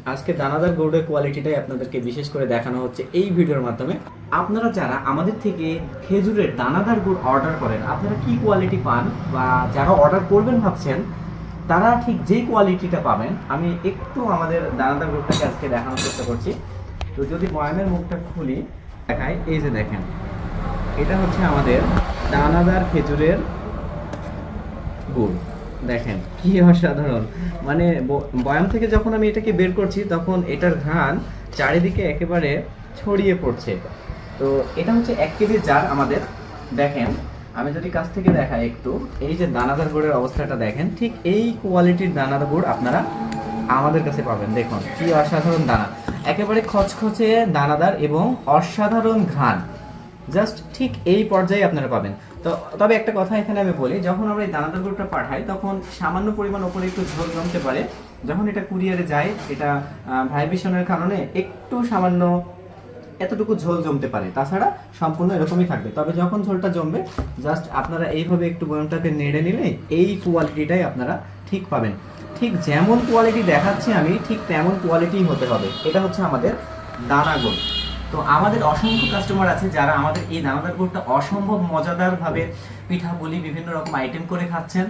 আজকে দানাদার গুড়ের কোয়ালিটিটাই আপনাদেরকে বিশেষ করে দেখানো হচ্ছে এই ভিডিওর মাধ্যমে। আপনারা যারা আমাদের থেকে খেজুরের দানাদার গুড় অর্ডার করেন, আপনারা কি কোয়ালিটি পান বা যারা অর্ডার করবেন ভাবছেন, তারা ঠিক যেই কোয়ালিটিটা পাবেন আমি একটু আমাদের দানাদার গুড়টাকে আজকে দেখানোর চেষ্টা করছি। তো যদি বয়ামের মুখটা খুলি দেখাই, এই যে দেখেন, এটা হচ্ছে আমাদের দানাদার খেজুরের গুড়। দেখেন কি অসাধারণ, মানে বয়াম থেকে যখন আমি এটাকে বের করছি তখন এটার ঘ্রাণ চারিদিকে একেবারে ছড়িয়ে পড়ছে। তো এটা হচ্ছে 1 কেজি জার আমাদের। দেখেন আমি যদি কাছ থেকে দেখাই একটু, এই যে দানাদার গুড়ের অবস্থাটা দেখেন, ঠিক এই কোয়ালিটির দানাদার গুড় আপনারা আমাদের কাছে পাবেন। দেখুন কি অসাধারণ দানা, একেবারে খচখচে দানাদার এবং অসাধারণ ঘ্রাণ, জাস্ট ঠিক এই পর্যায়ে আপনারা পাবেন। তো তবে একটা কথা এখানে আমি বলি, যখন আমরা এই দানাদার গুড়টা পাঠাই তখন সামান্য পরিমাণ ওপরে একটু ঝোল জমতে পারে। যখন এটা কুরিয়ারে যায়, এটা ভাইব্রেশনের কারণে একটু সামান্য এতটুকু ঝোল জমতে পারে, তাছাড়া সম্পূর্ণ এরকমই থাকবে। তবে যখন ঝোলটা জমবে, জাস্ট আপনারা এইভাবে একটু বয়ামটাকে নেড়ে নিলে এই কোয়ালিটিটাই আপনারা ঠিক পাবেন। ঠিক যেমন কোয়ালিটি দেখাচ্ছি আমি, ঠিক তেমন কোয়ালিটিই হতে হবে। এটা হচ্ছে আমাদের দানা গুড়। তো আমাদের অসংখ্য কাস্টমার আছে যারা আমাদের এই দানাদার গুড়টা অসম্ভব মজাদারভাবে পিঠাপুলি বিভিন্ন রকম আইটেম করে খাচ্ছেন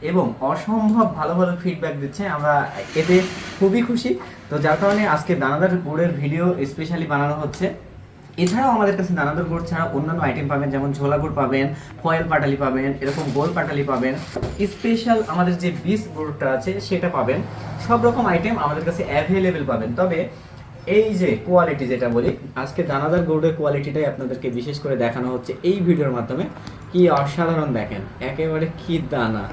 এবং অসম্ভব ভালো ভালো ফিডব্যাক দিচ্ছে। আমরা এতে খুবই খুশি। তো যার কারণে আজকে দানাদার গুড়ের ভিডিও স্পেশালি বানানো হচ্ছে। এছাড়াও আমাদের কাছে দানাদার গুড় ছাড়া অন্যান্য আইটেম পাবেন, যেমন ঝোলা গুড় পাবেন, ফয়েল পাটালি পাবেন, এরকম গোল পাটালি পাবেন, স্পেশাল আমাদের যে বীজ গুড়টা আছে সেটা পাবেন। সব রকম আইটেম আমাদের কাছে অ্যাভেলেবেল পাবেন। তবে এই যে কোয়ালিটি যেটা বলি, আজকে দানাদার গুড়ের কোয়ালিটিটাই আপনাদেরকে বিশেষ করে দেখানো হচ্ছে এই ভিডিওর মাধ্যমে। কি অসাধারণ দেখেন, একেবারে কি দানা,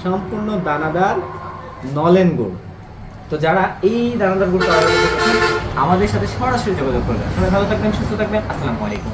সম্পূর্ণ দানাদার নলেন গুড়। তো যারা এই দানাদার গুড়টা আমাদের সাথে সরাসরি যোগাযোগ করবেন। সবাই ভালো থাকবেন, সুস্থ থাকবেন। আসসালামু আলাইকুম।